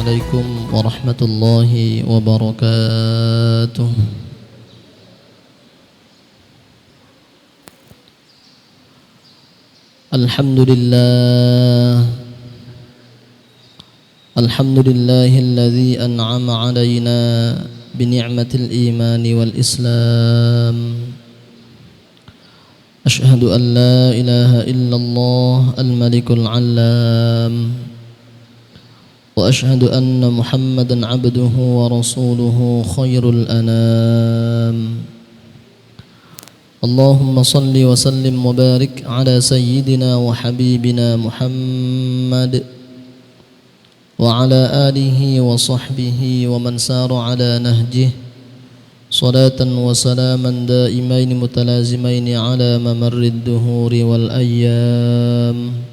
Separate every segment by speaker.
Speaker 1: عليكم ورحمة الله وبركاته. الحمد لله الذي أنعم علينا بنعمة الإيمان والإسلام. أشهد أن لا إله إلا الله الملك العلام، وأشهد أن محمدا عبده ورسوله خير الأنام. اللهم صل وسلم وبارك على سيدنا وحبيبنا محمد وعلى آله وصحبه ومن سار على نهجه صلاة وسلاما دائمين متلازمين على ممر الدهور والأيام.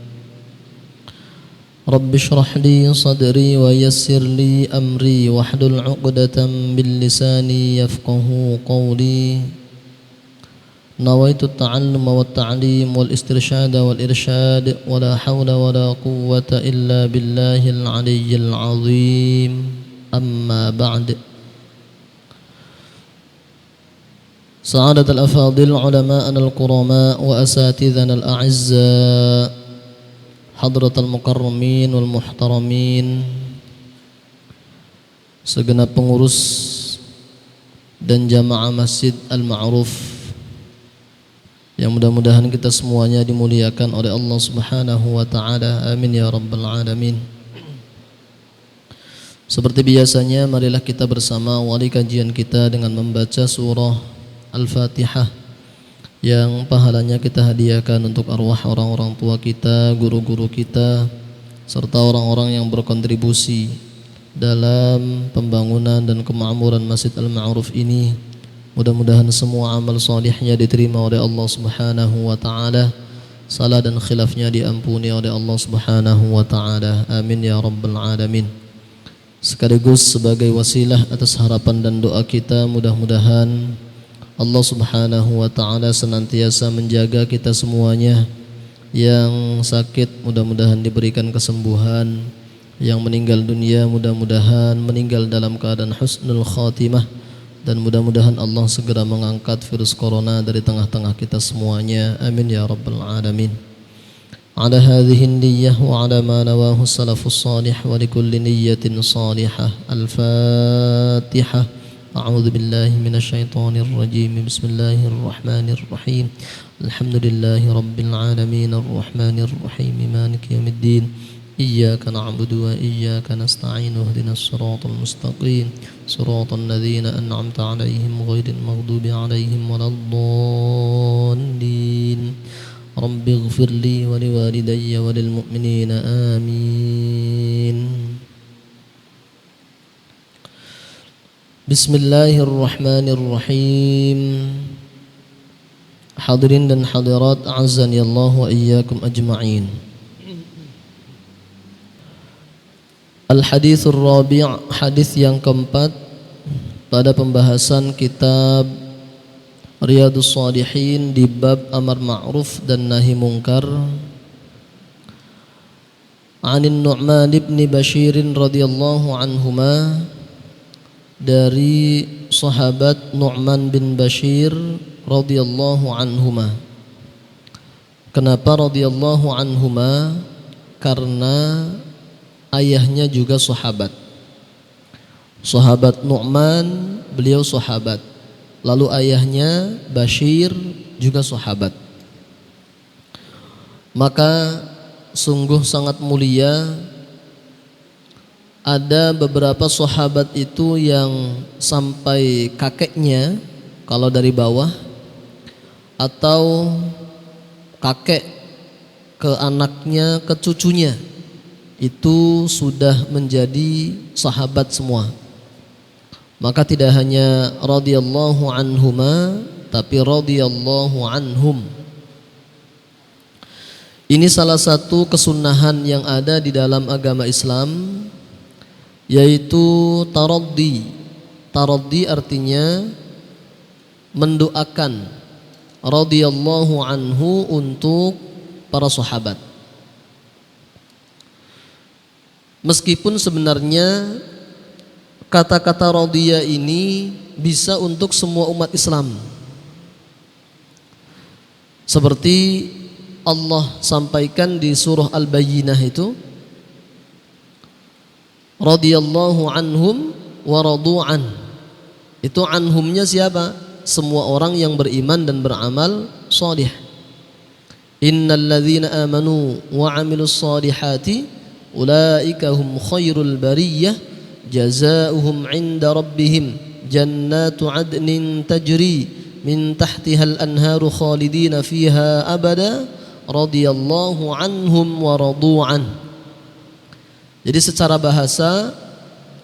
Speaker 1: رب اشرح لي صدري ويسر لي أمري واحلل عقدة من لساني يفقه قولي. نويت التعلم والتعليم والاسترشاد والإرشاد ولا حول ولا قوة إلا بالله العلي العظيم. أما بعد، سعادة الأفاضل علماءنا الكرماء وأساتذنا الأعزاء، حضرة المكرمين والmuhtaramin, segenap pengurus dan jamaah Masjid Al-Ma'ruf yang mudah-mudahan kita semuanya dimuliakan oleh Allah Subhanahu wa taala. Amin ya rabbal alamin. Seperti biasanya, marilah kita bersama awali kajian kita dengan membaca surah Al-Fatihah yang pahalanya kita hadiahkan untuk arwah orang-orang tua kita, guru-guru kita, serta orang-orang yang berkontribusi dalam pembangunan dan kemakmuran Masjid Al-Ma'ruf ini. Mudah-mudahan semua amal salihnya diterima oleh Allah Subhanahu wa taala, salah dan khilafnya diampuni oleh Allah Subhanahu wa taala. Amin ya rabbal alamin. Sekaligus sebagai wasilah atas harapan dan doa kita, mudah-mudahan Allah Subhanahu wa taala senantiasa menjaga kita semuanya. Yang sakit mudah-mudahan diberikan kesembuhan, yang meninggal dunia mudah-mudahan meninggal dalam keadaan husnul khatimah, dan mudah-mudahan Allah segera mengangkat virus corona dari tengah-tengah kita semuanya. Amin ya rabbal alamin. Ala hadhihi niyyah wa ala ma nawahu salafus salih wa likulli niyyatin salihah. Al-Fatihah. أعوذ بالله من الشيطان الرجيم. بسم الله الرحمن الرحيم. الحمد لله رب العالمين الرحمن الرحيم مالك يوم الدين. إياك نعبد وإياك نستعين اهدنا الصراط المستقيم صراط الذين أنعمت عليهم غير المغضوب عليهم ولا الضالين. رب اغفر لي ولوالدي وللمؤمنين آمين. Bismillahirrahmanirrahim. Hadirin dan hadirat, a'azzani Allah wa iyyakum ajma'in. Al-hadithur rabi', hadis yang keempat pada pembahasan kitab Riyadhus Shalihin di bab amar ma'ruf dan nahi mungkar. Anin Nu'man ibn Bashir radhiyallahu anhuma, dari sahabat Nu'man bin Bashir radhiyallahu anhuma. Kenapa radhiyallahu anhuma? Karena ayahnya juga sahabat. Sahabat Nu'man, beliau sahabat. Lalu ayahnya Bashir juga sahabat. Maka sungguh sangat mulia. Ada beberapa sahabat itu yang sampai kakeknya kalau dari bawah, atau kakek ke anaknya ke cucunya, itu sudah menjadi sahabat semua. Maka tidak hanya radhiyallahu anhuma, tapi radhiyallahu anhum. Ini salah satu kesunahan yang ada di dalam agama Islam, yaitu taraddi. Taraddi artinya mendoakan radhiyallahu anhu untuk para sahabat. Meskipun sebenarnya kata-kata radhiya ini bisa untuk semua umat Islam. Seperti Allah sampaikan di surah Al-Bayyinah itu, radhiyallahu anhum wa radu'an. Itu anhumnya siapa? Semua orang yang beriman dan beramal salih. Innal ladzina amanu wa 'amilus salihati ulaika hum khairul bariyah jazaohum 'inda rabbihim jannatu 'adnin tajri min tahtihal anharu khalidina fiha abada radhiyallahu anhum wa radu'an. Jadi secara bahasa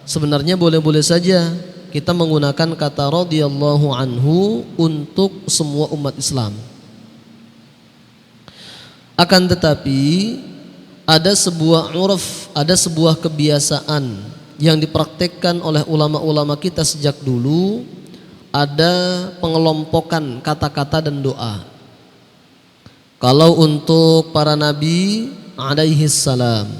Speaker 1: sebenarnya boleh-boleh saja kita menggunakan kata radhiyallahu anhu untuk semua umat Islam. Akan tetapi ada sebuah urf, ada sebuah kebiasaan yang dipraktekkan oleh ulama-ulama kita sejak dulu, ada pengelompokan kata-kata dan doa. Kalau untuk para nabi alaihi salam,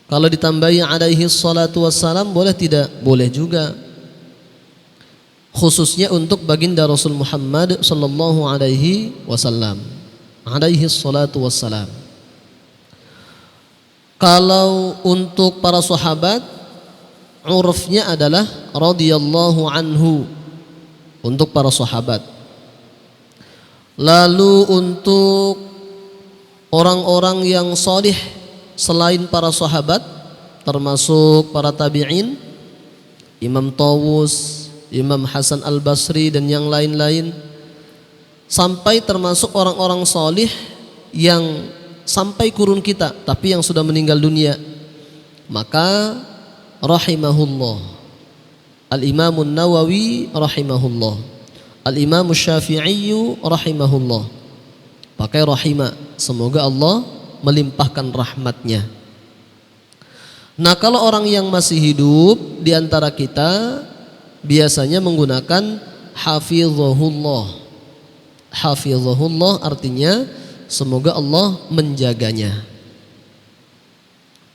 Speaker 1: kalau ditambahi alaihi salatu wassalam boleh tidak? Boleh juga. Khususnya untuk baginda Rasul Muhammad sallallahu alaihi wasallam. Alaihi salatu wassalam. Kalau untuk para sahabat, urufnya adalah radhiyallahu anhu untuk para sahabat. Lalu untuk orang-orang yang salih selain para sahabat, termasuk para tabi'in, Imam Tawus, Imam Hasan Al-Basri dan yang lain-lain, sampai termasuk orang-orang salih yang sampai kurun kita tapi yang sudah meninggal dunia, maka rahimahullah. Al-Imam Nawawi rahimahullah, Al-Imam Syafi'i rahimahullah, pakai rahimah, semoga Allah melimpahkan rahmatnya. Nah, kalau orang yang masih hidup di antara kita biasanya menggunakan hafizahullah. Hafizahullah artinya semoga Allah menjaganya.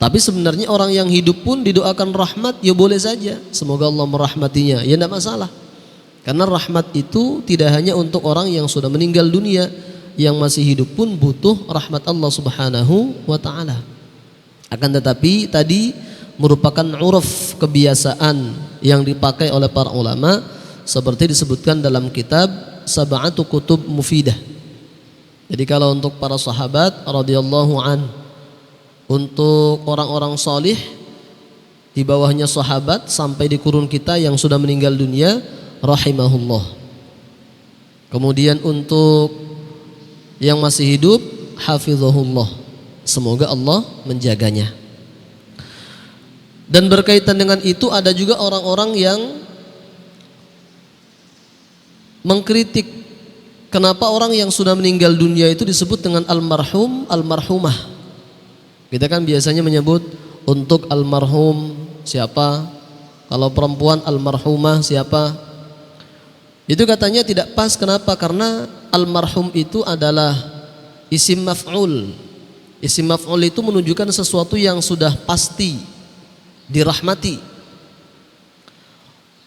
Speaker 1: Tapi sebenarnya orang yang hidup pun didoakan rahmat, ya boleh saja, semoga Allah merahmatinya, ya tidak masalah. Karena rahmat itu tidak hanya untuk orang yang sudah meninggal dunia, yang masih hidup pun butuh rahmat Allah Subhanahu wa ta'ala. Akan tetapi tadi merupakan uruf, kebiasaan yang dipakai oleh para ulama seperti disebutkan dalam kitab Sab'atu Kutub Mufidah. Jadi kalau untuk para sahabat radhiyallahu an, untuk orang-orang salih di bawahnya sahabat sampai di kurun kita yang sudah meninggal dunia, rahimahullah. Kemudian untuk yang masih hidup, hafizahullah, semoga Allah menjaganya. Dan berkaitan dengan itu ada juga orang-orang yang mengkritik kenapa orang yang sudah meninggal dunia itu disebut dengan almarhum, almarhumah. Kita kan biasanya menyebut untuk almarhum siapa, kalau perempuan almarhumah siapa. Itu katanya tidak pas. Kenapa? Karena almarhum itu adalah isim maf'ul. Isim maf'ul itu menunjukkan sesuatu yang sudah pasti dirahmati.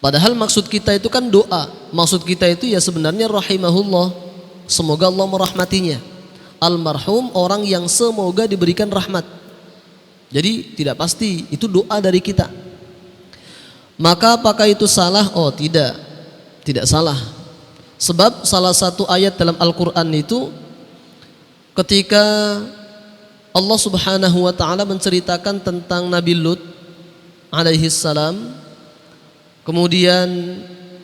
Speaker 1: Padahal maksud kita itu kan doa. Maksud kita itu ya sebenarnya rahimahullah, semoga Allah merahmatinya. Almarhum orang yang semoga diberikan rahmat. Jadi tidak pasti, itu doa dari kita. Maka apakah itu salah? Oh tidak, tidak salah. Sebab salah satu ayat dalam Al-Quran itu ketika Allah Subhanahu wa ta'ala menceritakan tentang Nabi Lut alaihi salam, kemudian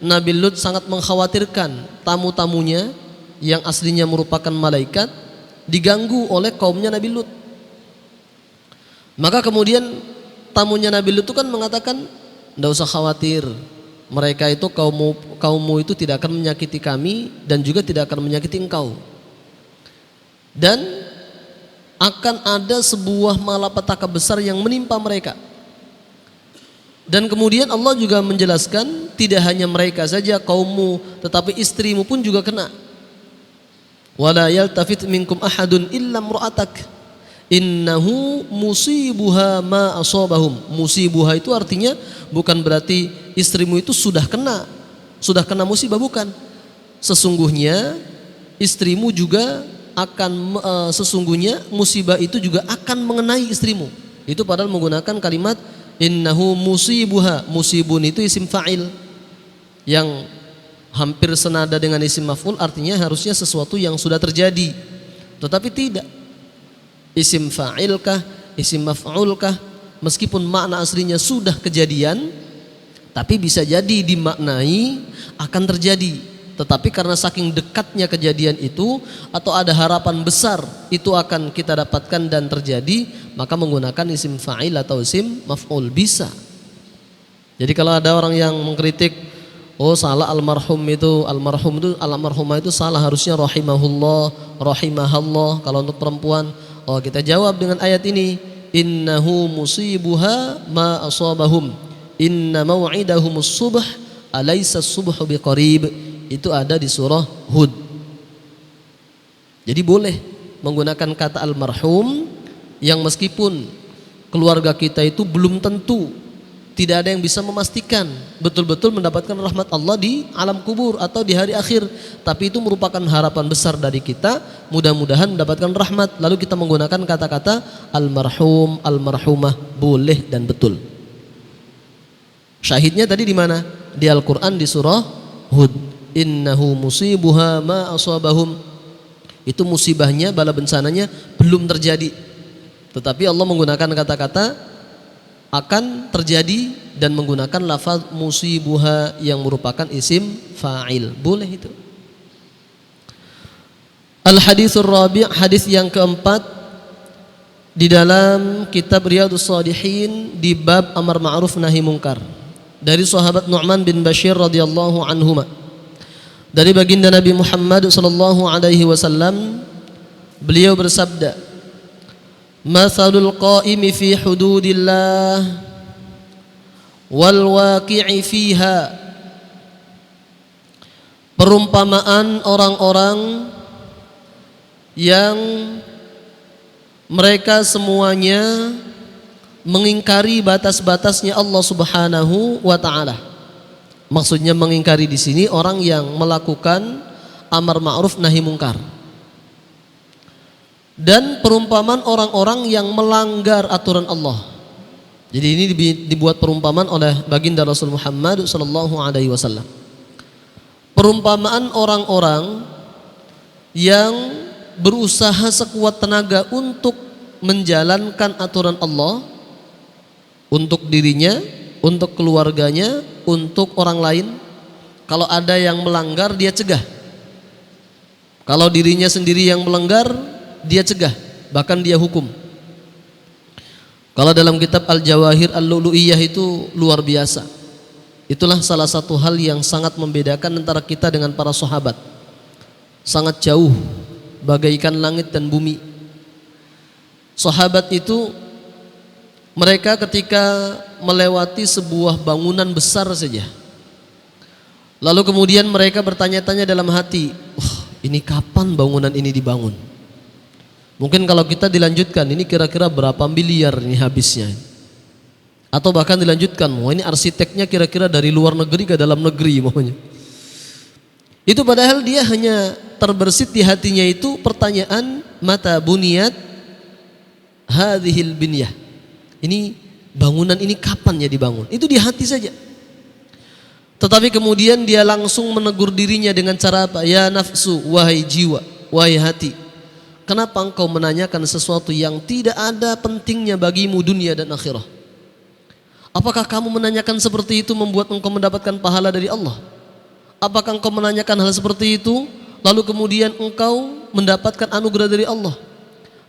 Speaker 1: Nabi Lut sangat mengkhawatirkan tamu-tamunya yang aslinya merupakan malaikat diganggu oleh kaumnya Nabi Lut. Maka kemudian tamunya Nabi Lut itu kan mengatakan, tidak usah khawatir, mereka itu kaummu itu tidak akan menyakiti kami dan juga tidak akan menyakiti engkau. Dan akan ada sebuah malapetaka besar yang menimpa mereka. Dan kemudian Allah juga menjelaskan tidak hanya mereka saja kaummu, tetapi istrimu pun juga kena. Wala yaltafit minkum ahadun illa imra'atak innahu musibuha ma asabahum. Musibuha itu artinya bukan berarti istrimu itu sudah kena musibah, bukan. Sesungguhnya istrimu juga akan sesungguhnya musibah itu juga akan mengenai istrimu. Itu padahal menggunakan kalimat innahu musibuha. Musibun itu isim fa'il yang hampir senada dengan isim maf'ul, artinya harusnya sesuatu yang sudah terjadi. Tetapi tidak. Isim fa'il kah, isim maf'ul kah, meskipun makna aslinya sudah kejadian, tapi bisa jadi dimaknai akan terjadi. Tetapi karena saking dekatnya kejadian itu atau ada harapan besar itu akan kita dapatkan dan terjadi, maka menggunakan isim fa'il atau isim maf'ul bisa. Jadi kalau ada orang yang mengkritik, oh salah almarhumah itu salah, harusnya rahimahullah, rahimahallah kalau untuk perempuan. Oh, kita jawab dengan ayat ini, innahu musibuha ma asabahum inna mau'idahumus subh alaysa subhu biqarib. Itu ada di surah Hud. Jadi boleh menggunakan kata almarhum yang meskipun keluarga kita itu belum tentu, tidak ada yang bisa memastikan betul-betul mendapatkan rahmat Allah di alam kubur atau di hari akhir, tapi itu merupakan harapan besar dari kita, mudah-mudahan mendapatkan rahmat. Lalu kita menggunakan kata-kata almarhum, almarhumah, boleh dan betul. Syahidnya tadi di mana? Di Al-Qur'an di surah Hud. Innahu musibuha ma asabahum. Itu musibahnya, bala bencananya belum terjadi, tetapi Allah menggunakan kata-kata akan terjadi dan menggunakan lafaz musibuha yang merupakan isim fa'il. Boleh itu. Al-haditsur rabi', hadis yang keempat di dalam kitab Riyadhus Shalihin di bab amar ma'ruf nahi mungkar, dari sahabat Nu'man bin Bashir radhiyallahu anhuma, dari baginda Nabi Muhammad sallallahu alaihi wasallam, beliau bersabda, mathalul qa'imi fi hududillah wal waqi'i fiha. Perumpamaan orang-orang yang mereka semuanya mengingkari batas-batasnya Allah Subhanahu wa taala. Maksudnya mengingkari di sini orang yang melakukan amar ma'ruf nahi mungkar. Dan perumpamaan orang-orang yang melanggar aturan Allah. Jadi ini dibuat perumpamaan oleh baginda Rasul Muhammad sallallahu alaihi wasallam. Perumpamaan orang-orang yang berusaha sekuat tenaga untuk menjalankan aturan Allah untuk dirinya, untuk keluarganya, untuk orang lain. Kalau ada yang melanggar, dia cegah. Kalau dirinya sendiri yang melanggar, dia cegah, bahkan dia hukum. Kalau dalam kitab Al-Jawahir Al-Lu'lu'iyah itu luar biasa. Itulah salah satu hal yang sangat membedakan antara kita dengan para sahabat. Sangat jauh, bagaikan langit dan bumi. Sahabat itu mereka ketika melewati sebuah bangunan besar saja, lalu kemudian mereka bertanya-tanya dalam hati, ini kapan bangunan ini dibangun? Mungkin kalau kita dilanjutkan, ini kira-kira berapa miliar ini habisnya? Atau bahkan dilanjutkan, ini arsiteknya kira-kira dari luar negeri ke dalam negeri maunya. Itu padahal dia hanya terbersit di hatinya itu pertanyaan, mata buniyat hadhil binyah. Ini bangunan ini kapan ya dibangun? Itu di hati saja. Tetapi kemudian dia langsung menegur dirinya dengan cara apa? Ya nafsu, wahai jiwa, wahai hati, kenapa engkau menanyakan sesuatu yang tidak ada pentingnya bagimu dunia dan akhirah? Apakah kamu menanyakan seperti itu membuat engkau mendapatkan pahala dari Allah? Apakah engkau menanyakan hal seperti itu lalu kemudian engkau mendapatkan anugerah dari Allah?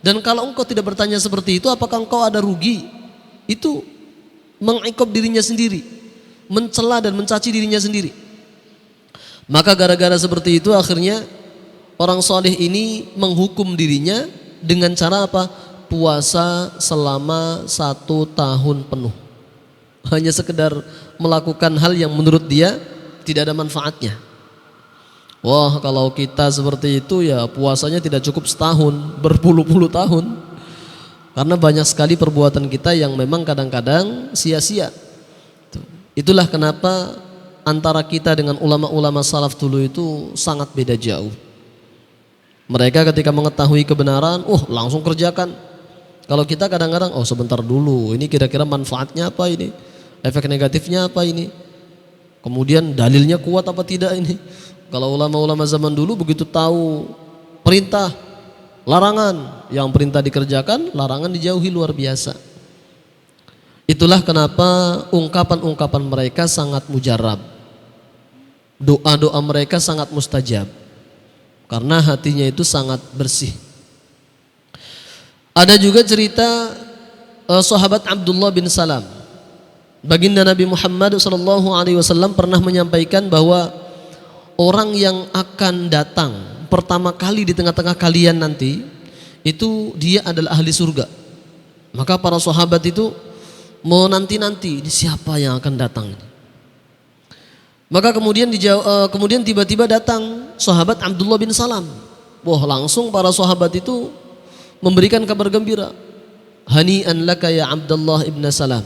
Speaker 1: Dan kalau engkau tidak bertanya seperti itu, apakah engkau ada rugi? Itu mengikop dirinya sendiri, mencela dan mencaci dirinya sendiri. Maka gara-gara seperti itu akhirnya orang soleh ini menghukum dirinya dengan cara apa? Puasa selama 1 tahun penuh, hanya sekedar melakukan hal yang menurut dia tidak ada manfaatnya. Wah, kalau kita seperti itu ya puasanya tidak cukup setahun, berpuluh-puluh tahun. Karena banyak sekali perbuatan kita yang memang kadang-kadang sia-sia. Itulah kenapa antara kita dengan ulama-ulama salaf dulu itu sangat beda jauh. Mereka ketika mengetahui kebenaran, langsung kerjakan. Kalau kita kadang-kadang, sebentar dulu, ini kira-kira manfaatnya apa ini? Efek negatifnya apa ini? Kemudian dalilnya kuat apa tidak ini? Kalau ulama-ulama zaman dulu begitu tahu perintah, larangan, yang perintah dikerjakan, larangan dijauhi, luar biasa. Itulah kenapa ungkapan-ungkapan mereka sangat mujarab. Doa-doa mereka sangat mustajab. Karena hatinya itu sangat bersih. Ada juga cerita sahabat Abdullah bin Salam. Baginda Nabi Muhammad SAW pernah menyampaikan bahwa orang yang akan datang pertama kali di tengah-tengah kalian nanti, itu dia adalah ahli surga. Maka para sahabat itu mau nanti-nanti, ini siapa yang akan datang? Maka kemudian tiba-tiba datang sahabat Abdullah bin Salam. Langsung para sahabat itu memberikan kabar gembira. Hani'an laka ya Abdullah ibn Salam.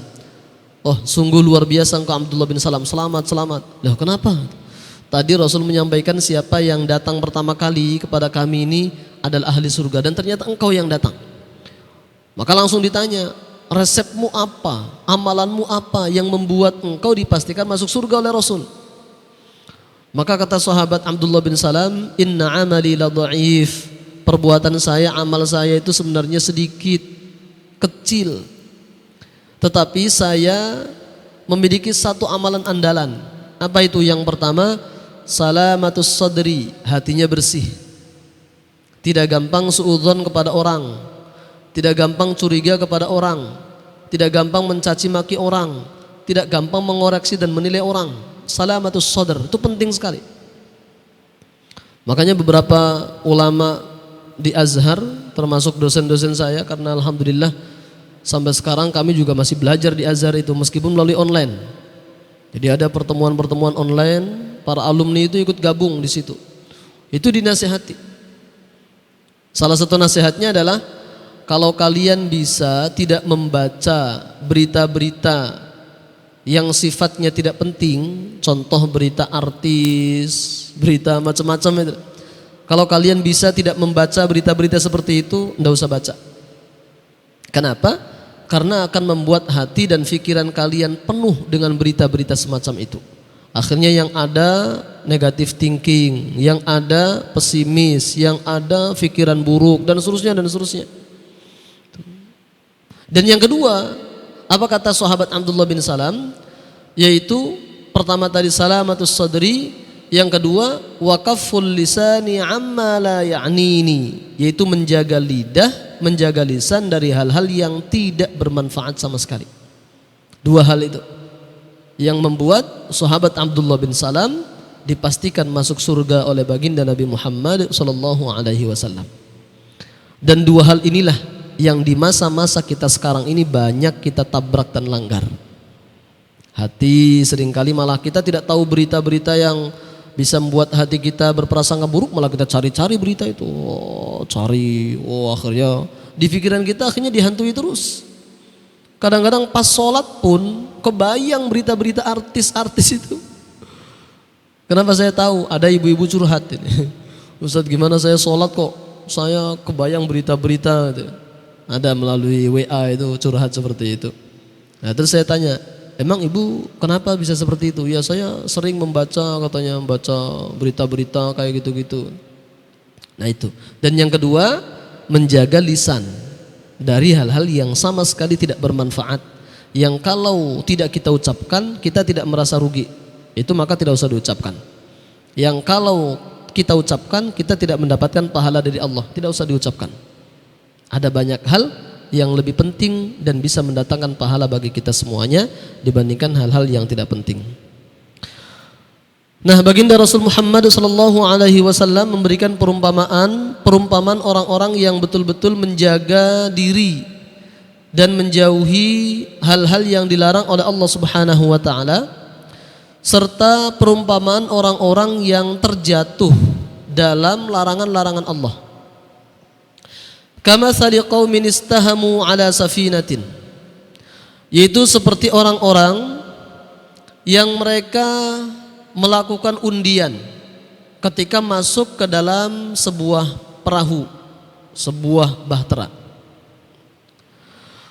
Speaker 1: Sungguh luar biasa engkau Abdullah bin Salam, selamat. Loh, kenapa? Tadi Rasul menyampaikan siapa yang datang pertama kali kepada kami ini adalah ahli surga, dan ternyata engkau yang datang. Maka langsung ditanya, resepmu apa? Amalanmu apa yang membuat engkau dipastikan masuk surga oleh Rasul? Maka kata sahabat Abdullah bin Salam, inna amali la dha'if. Perbuatan saya, amal saya itu sebenarnya sedikit, kecil. Tetapi saya memiliki satu amalan andalan. Apa itu? Yang pertama, salamatus sadri, hatinya bersih. Tidak gampang suudzon kepada orang, tidak gampang curiga kepada orang, tidak gampang mencaci maki orang, tidak gampang mengoreksi dan menilai orang. Salamatus sadr itu penting sekali. Makanya beberapa ulama di Azhar, termasuk dosen-dosen saya, karena alhamdulillah sampai sekarang kami juga masih belajar di Azhar itu meskipun melalui online. Jadi ada pertemuan-pertemuan online, para alumni itu ikut gabung di situ. Itu dinasihati. Salah satu nasihatnya adalah, kalau kalian bisa tidak membaca berita-berita yang sifatnya tidak penting, contoh berita artis, berita macam-macam itu. Kalau kalian bisa tidak membaca berita-berita seperti itu, enggak usah baca. Kenapa? Karena akan membuat hati dan pikiran kalian penuh dengan berita-berita semacam itu. Akhirnya yang ada negative thinking, yang ada pesimis, yang ada pikiran buruk, dan seterusnya dan seterusnya. Dan yang kedua, apa kata sahabat Abdullah bin Salam? Yaitu pertama tadi salamatus sadri, yang kedua waqaful lisani amma la ya'nini, yaitu menjaga lidah, menjaga lisan dari hal-hal yang tidak bermanfaat sama sekali. Dua hal itu yang membuat sahabat Abdullah bin Salam dipastikan masuk surga oleh baginda Nabi Muhammad SAW. Dan dua hal inilah yang di masa-masa kita sekarang ini banyak kita tabrak dan langgar. Hati seringkali malah kita tidak tahu berita-berita yang bisa membuat hati kita berprasangka buruk, malah kita cari-cari berita itu, akhirnya di pikiran kita akhirnya dihantui terus. Kadang-kadang pas sholat pun kebayang berita-berita artis-artis itu. Kenapa saya tahu? Ada ibu-ibu curhat ini. Ustadz, gimana saya sholat kok saya kebayang berita-berita gitu. Ada melalui WA itu curhat seperti itu. Nah, terus saya tanya, emang ibu kenapa bisa seperti itu? Ya saya sering membaca berita-berita kayak gitu-gitu. Nah itu. Dan yang kedua, menjaga lisan dari hal-hal yang sama sekali tidak bermanfaat, yang kalau tidak kita ucapkan kita tidak merasa rugi, itu maka tidak usah diucapkan. Yang kalau kita ucapkan kita tidak mendapatkan pahala dari Allah, tidak usah diucapkan. Ada banyak hal yang lebih penting dan bisa mendatangkan pahala bagi kita semuanya dibandingkan hal-hal yang tidak penting. Nah, baginda Rasul Muhammad SAW memberikan perumpamaan orang-orang yang betul-betul menjaga diri dan menjauhi hal-hal yang dilarang oleh Allah Subhanahu wa taala, serta perumpamaan orang-orang yang terjatuh dalam larangan-larangan Allah. Kamatsali qaumin istahamu ala safinatin, yaitu seperti orang-orang yang mereka melakukan undian ketika masuk ke dalam sebuah perahu, sebuah bahtera.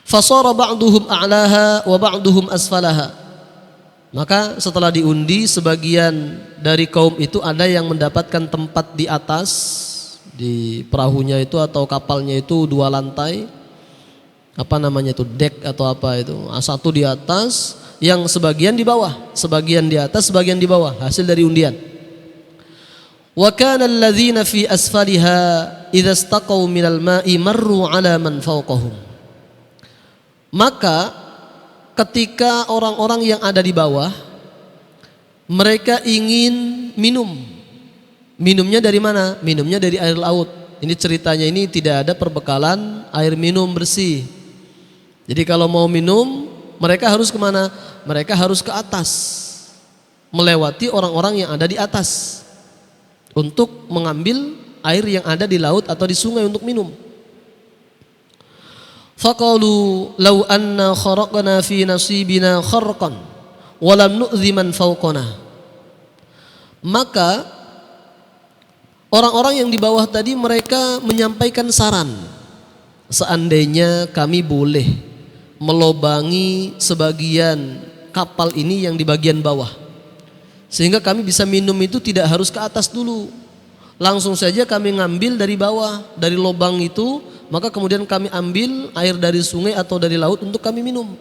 Speaker 1: Fasara ba'duhum a'laha wa ba'duhum asfalaha. Maka setelah diundi, sebagian dari kaum itu ada yang mendapatkan tempat di atas, di perahunya itu atau kapalnya itu 2 lantai, apa namanya itu, dek atau apa itu, satu di atas, yang sebagian di bawah, sebagian di atas, sebagian di bawah, hasil dari undian. Wa kana alladzina fi asfaliha idza istaqaw minal ma'i marru ala man fawqahum. Maka ketika orang-orang yang ada di bawah mereka ingin minum, minumnya dari mana? Minumnya dari air laut. Ini ceritanya ini tidak ada perbekalan air minum bersih. Jadi kalau mau minum mereka harus kemana? Mereka harus ke atas, melewati orang-orang yang ada di atas untuk mengambil air yang ada di laut atau di sungai untuk minum. Faqalu law anna kharaqna fi nasibina kharqan wa lam nu'dhi man fawqana. Maka orang-orang yang di bawah tadi mereka menyampaikan saran, seandainya kami boleh melobangi sebagian kapal ini yang di bagian bawah, sehingga kami bisa minum itu tidak harus ke atas dulu, langsung saja kami ngambil dari bawah, dari lubang itu, maka kemudian kami ambil air dari sungai atau dari laut untuk kami minum.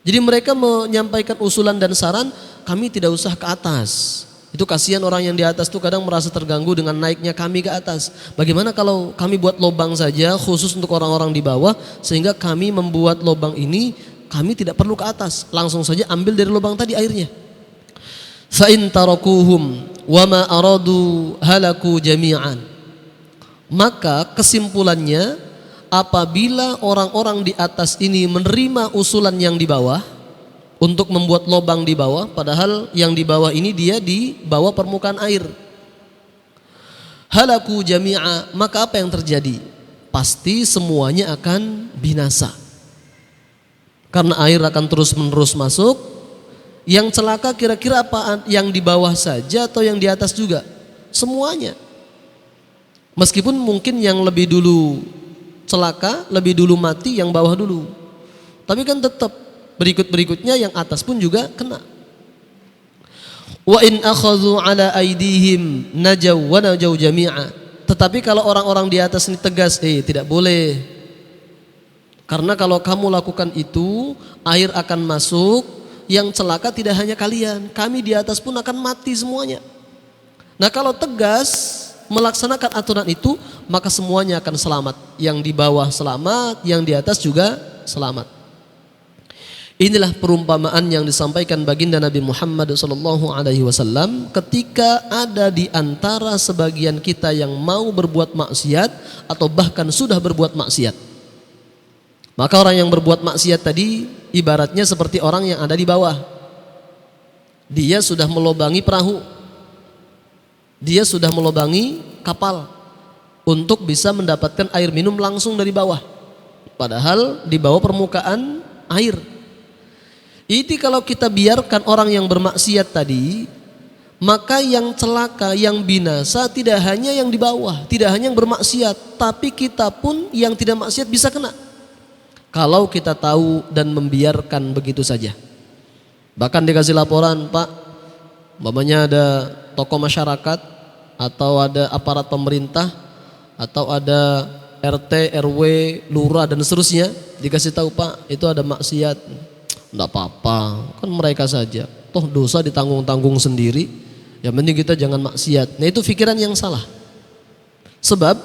Speaker 1: Jadi mereka menyampaikan usulan dan saran, kami tidak usah ke atas. Itu kasihan orang yang di atas tuh kadang merasa terganggu dengan naiknya kami ke atas. Bagaimana kalau kami buat lubang saja khusus untuk orang-orang di bawah, sehingga kami membuat lubang ini kami tidak perlu ke atas, langsung saja ambil dari lubang tadi airnya. Fa in tarakuhum wa ma aradu halaku jami'an. Maka kesimpulannya, apabila orang-orang di atas ini menerima usulan yang di bawah untuk membuat lubang di bawah, padahal yang di bawah ini dia di bawah permukaan air, halaku jami'a, maka apa yang terjadi? Pasti semuanya akan binasa, karena air akan terus-menerus masuk. Yang celaka kira-kira apa? Yang di bawah saja atau yang di atas juga? Semuanya. Meskipun mungkin yang lebih dulu celaka, lebih dulu mati yang bawah dulu, tapi kan tetap berikut-berikutnya yang atas pun juga kena. Wa in akhadhu ala aidihim najaw wa najaw jami'a. Tetapi kalau orang-orang di atas ini tegas, tidak boleh. Karena kalau kamu lakukan itu, air akan masuk, yang celaka tidak hanya kalian, kami di atas pun akan mati semuanya. Nah, kalau tegas melaksanakan aturan itu, maka semuanya akan selamat. Yang di bawah selamat, yang di atas juga selamat. Inilah perumpamaan yang disampaikan baginda Nabi Muhammad SAW ketika ada di antara sebagian kita yang mau berbuat maksiat atau bahkan sudah berbuat maksiat. Maka orang yang berbuat maksiat tadi ibaratnya seperti orang yang ada di bawah. Dia sudah melobangi perahu, dia sudah melobangi kapal untuk bisa mendapatkan air minum langsung dari bawah, padahal di bawah permukaan air. Ini kalau kita biarkan orang yang bermaksiat tadi, maka yang celaka, yang binasa tidak hanya yang di bawah, tidak hanya yang bermaksiat, tapi kita pun yang tidak maksiat bisa kena kalau kita tahu dan membiarkan begitu saja. Bahkan dikasih laporan, Pak, umpamanya ada tokoh masyarakat atau ada aparat pemerintah atau ada RT, RW, lurah dan seterusnya, dikasih tahu, Pak, itu ada maksiat. Enggak apa-apa, kan mereka saja, toh dosa ditanggung-tanggung sendiri, yang penting kita jangan maksiat. Nah, itu pikiran yang salah. Sebab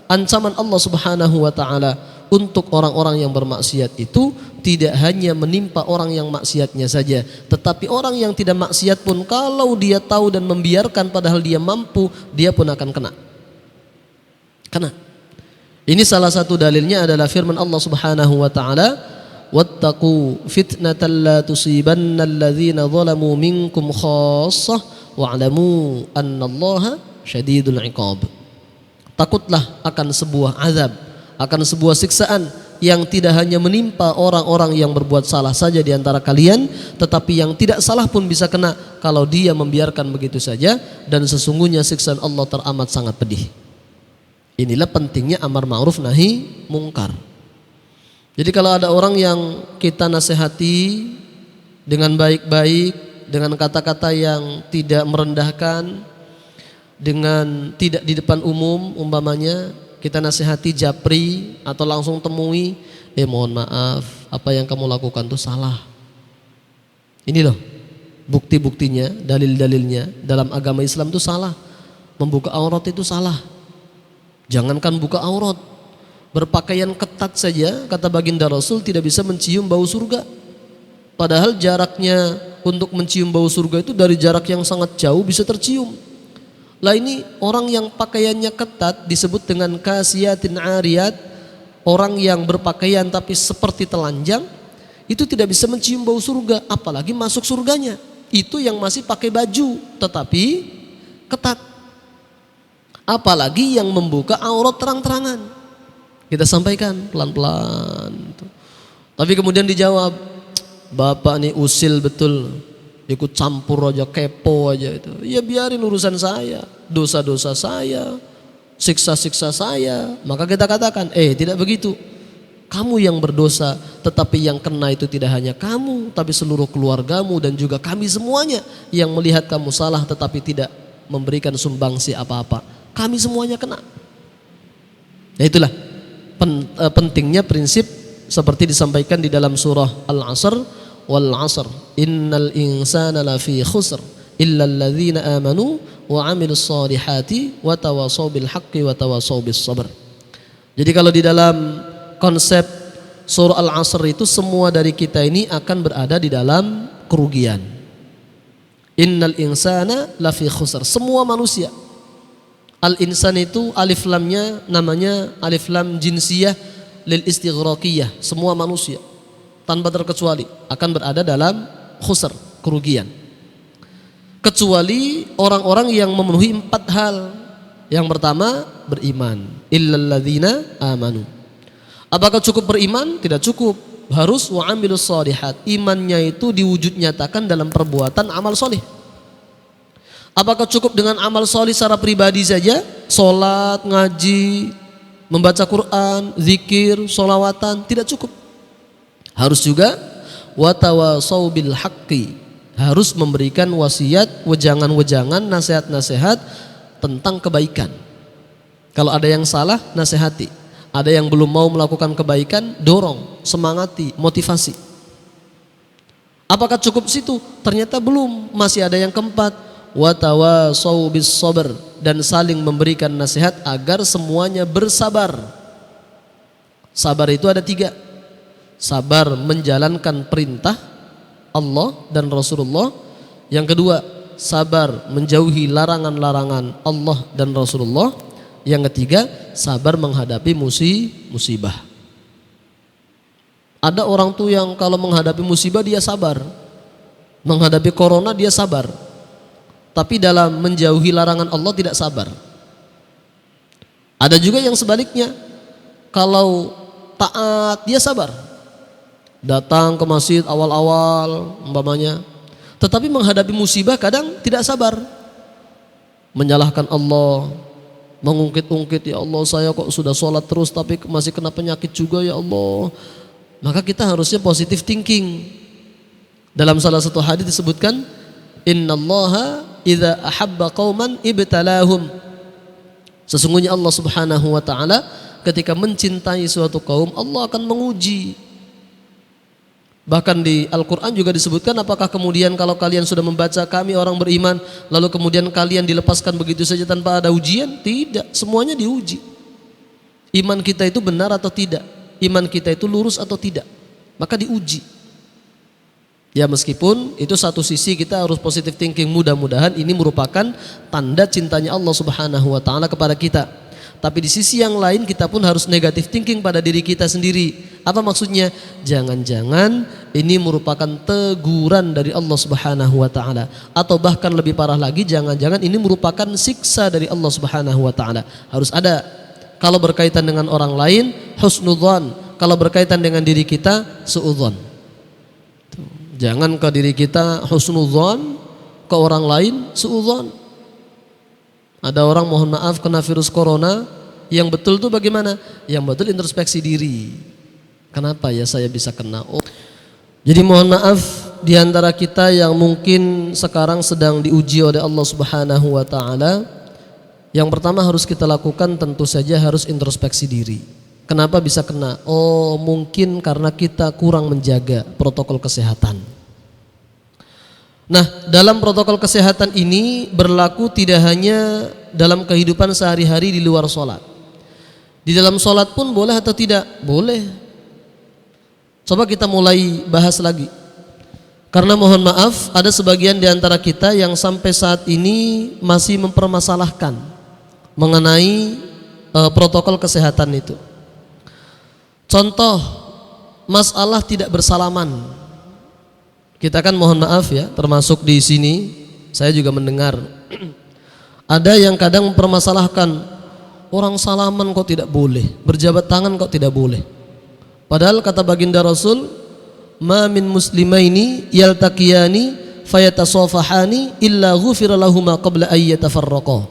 Speaker 1: ancaman Allah Subhanahu wa taala untuk orang-orang yang bermaksiat itu tidak hanya menimpa orang yang maksiatnya saja, tetapi orang yang tidak maksiat pun kalau dia tahu dan membiarkan padahal dia mampu, dia pun akan kena. Ini salah satu dalilnya adalah firman Allah Subhanahu wa taala, wattaqu fitnatan la tusibanna alladzina zalamu minkum khassah wa'lamu annallaha syadidul iqab. Takutlah akan sebuah azab akan sebuah siksaan yang tidak hanya menimpa orang-orang yang berbuat salah saja di antara kalian, tetapi yang tidak salah pun bisa kena kalau dia membiarkan begitu saja, dan sesungguhnya siksaan Allah teramat sangat pedih. Inilah pentingnya amar ma'ruf nahi mungkar. Jadi kalau ada orang yang kita nasihati dengan baik-baik, dengan kata-kata yang tidak merendahkan, dengan tidak di depan umum, umpamanya kita nasihati japri atau langsung temui, mohon maaf, apa yang kamu lakukan itu salah. Ini loh bukti-buktinya, dalil-dalilnya dalam agama Islam itu salah. Membuka aurat itu salah. Jangankan buka aurat, berpakaian ketat saja kata baginda Rasul tidak bisa mencium bau surga. Padahal jaraknya untuk mencium bau surga itu dari jarak yang sangat jauh bisa tercium. Lah ini orang yang pakaiannya ketat disebut dengan kasiyatin ariyat, orang yang berpakaian tapi seperti telanjang, itu tidak bisa mencium bau surga, apalagi masuk surganya. Itu yang masih pakai baju tetapi ketat. Apalagi yang membuka aurat terang-terangan. Kita sampaikan pelan-pelan. Tapi kemudian dijawab, Bapak nih usil betul, ikut campur aja, kepo aja itu. Ya biarin urusan saya, dosa-dosa saya, siksa-siksa saya. Maka kita katakan, tidak begitu. Kamu yang berdosa, tetapi yang kena itu tidak hanya kamu, tapi seluruh keluargamu dan juga kami semuanya yang melihat kamu salah tetapi tidak memberikan sumbangsi apa-apa. Kami semuanya kena. Ya itulah pentingnya prinsip seperti disampaikan di dalam surah Al-Asr, wal 'asr innal insana lafi khusr illa alladzina amanu wa 'amilus solihati wa tawasaw bil haqqi wa tawasaw bis sabr. Jadi kalau di dalam konsep surah Al-Asr itu semua dari kita ini akan berada di dalam kerugian. Innal insana lafi khusr, semua manusia. Al-insan itu alif lamnya namanya alif lam jinsiyah lil istighraqiyah, semua manusia tanpa terkecuali akan berada dalam khusr, kerugian. Kecuali orang-orang yang memenuhi 4 hal. Yang pertama, beriman. Illalladzina amanu. Apakah cukup beriman? Tidak cukup. Harus wa amilus shalihat. Imannya itu diwujud nyatakan dalam perbuatan amal soleh. Apakah cukup dengan amal soleh secara pribadi saja? Sholat, ngaji, membaca Quran, zikir, sholawatan? Tidak cukup. Harus juga watawasaw bil haqqi. Harus memberikan wasiat, wejangan-wejangan, nasihat-nasihat tentang kebaikan. Kalau ada yang salah, nasihati. Ada yang belum mau melakukan kebaikan, dorong, semangati, motivasi. Apakah cukup situ? Ternyata belum, masih ada yang keempat, watawasaw bis sabr, dan saling memberikan nasihat agar semuanya bersabar. Sabar itu ada 3. Sabar menjalankan perintah Allah dan Rasulullah. Yang kedua, sabar menjauhi larangan-larangan Allah dan Rasulullah. Yang ketiga, sabar menghadapi musibah. Ada orang tuh yang kalau menghadapi musibah dia sabar, menghadapi corona dia sabar, tapi dalam menjauhi larangan Allah tidak sabar. Ada juga yang sebaliknya, kalau taat dia sabar, datang ke masjid awal-awal umpamanya, tetapi menghadapi musibah kadang tidak sabar, menyalahkan Allah, mengungkit-ungkit, ya Allah saya kok sudah sholat terus tapi masih kena penyakit juga ya Allah. Maka kita harusnya positive thinking. Dalam salah satu hadis disebutkan, innallaha idza ahabba qauman ibtalahum. Sesungguhnya Allah Subhanahu wa taala ketika mencintai suatu kaum, Allah akan menguji. Bahkan di Al-Quran juga disebutkan, apakah kemudian kalau kalian sudah membaca kami orang beriman, lalu kemudian kalian dilepaskan begitu saja tanpa ada ujian? Tidak, semuanya diuji. Iman kita itu benar atau tidak, iman kita itu lurus atau tidak, maka diuji. Ya meskipun itu satu sisi kita harus positive thinking, mudah-mudahan ini merupakan tanda cintanya Allah Subhanahu wa taala kepada kita. Tapi di sisi yang lain kita pun harus negative thinking pada diri kita sendiri. Apa maksudnya? Jangan-jangan ini merupakan teguran dari Allah Subhanahu wa taala, atau bahkan lebih parah lagi, jangan-jangan ini merupakan siksa dari Allah Subhanahu wa taala. Harus ada. Kalau berkaitan dengan orang lain husnudzon. Kalau berkaitan dengan diri kita, suudzon. Jangan ke diri kita husnudzon, ke orang lain suudzon. Ada orang mohon maaf kena virus corona, yang betul tuh bagaimana? Yang betul introspeksi diri. Kenapa ya saya bisa kena? Jadi mohon maaf di antara kita yang mungkin sekarang sedang diuji oleh Allah Subhanahu wa taala, yang pertama harus kita lakukan tentu saja harus introspeksi diri. Kenapa bisa kena? Oh, mungkin karena kita kurang menjaga protokol kesehatan. Nah, dalam protokol kesehatan ini berlaku tidak hanya dalam kehidupan sehari-hari di luar sholat. Di dalam sholat pun boleh atau tidak? Boleh. Coba kita mulai bahas lagi. Karena mohon maaf, ada sebagian di antara kita yang sampai saat ini masih mempermasalahkan mengenai protokol kesehatan itu. Contoh, masalah tidak bersalaman. Kita kan mohon maaf ya, termasuk di sini saya juga mendengar ada yang kadang mempermasalahkan orang salaman kok tidak boleh, berjabat tangan kok tidak boleh. Padahal kata baginda Rasul, ma min muslimaini yaltaqiyani fayatasafahani illa ghufira lahuma qabla ay yatafarraqa.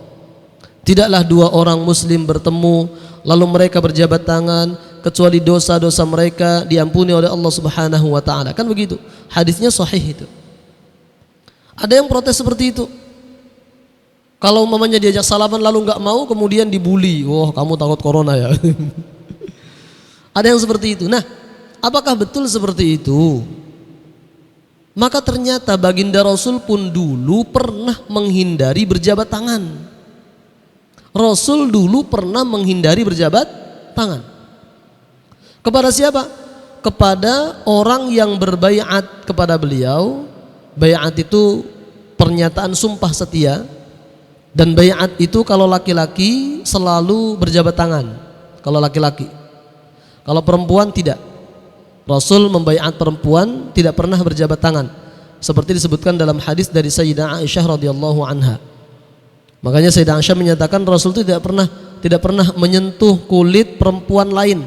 Speaker 1: Tidaklah dua orang muslim bertemu lalu mereka berjabat tangan kecuali dosa-dosa mereka diampuni oleh Allah Subhanahu wa taala. Kan begitu. Hadisnya sahih itu. Ada yang protes seperti itu. Kalau umpamanya diajak salaman lalu enggak mau, kemudian dibully. Wah, kamu takut corona ya. Ada yang seperti itu. Nah, apakah betul seperti itu? Maka ternyata baginda Rasul pun dulu pernah menghindari berjabat tangan. Rasul dulu pernah menghindari berjabat tangan. Kepada siapa? Kepada orang yang berbaiat kepada beliau. Baiat itu pernyataan sumpah setia. Dan baiat itu kalau laki-laki selalu berjabat tangan. Kalau laki-laki. Kalau perempuan tidak. Rasul membaiat perempuan tidak pernah berjabat tangan. Seperti disebutkan dalam hadis dari Sayyidah Aisyah radhiyallahu anha. Makanya Sayyidah Aisyah menyatakan Rasul itu tidak pernah menyentuh kulit perempuan lain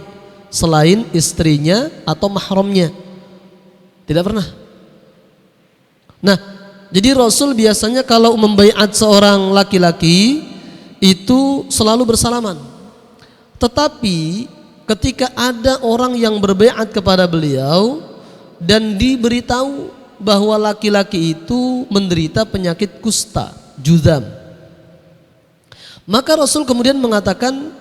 Speaker 1: selain istrinya atau mahramnya. Tidak pernah. Nah, jadi Rasul biasanya kalau membaiat seorang laki-laki itu selalu bersalaman. Tetapi ketika ada orang yang berbaiat kepada beliau dan diberitahu bahwa laki-laki itu menderita penyakit kusta, juzam, maka Rasul kemudian mengatakan,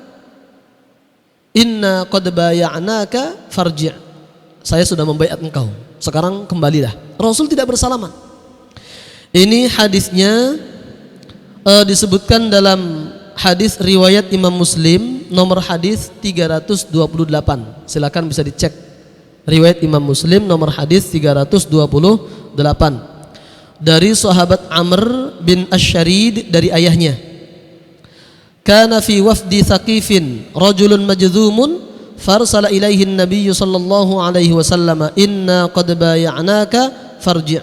Speaker 1: inna qad baya'naka farji'. Saya sudah membaiat engkau, sekarang kembalilah. Rasul tidak bersalaman. Ini hadisnya disebutkan dalam hadis riwayat Imam Muslim nomor hadis 328. Silakan bisa dicek riwayat Imam Muslim nomor hadis 328 dari sahabat Amr bin Asy-Syarid dari ayahnya. Kana fi wafdi Thaqifin rajulun majzumun farsala ilaihi an-nabiy sallallahu alaihi wasallam inna qad bay'anaka farji'.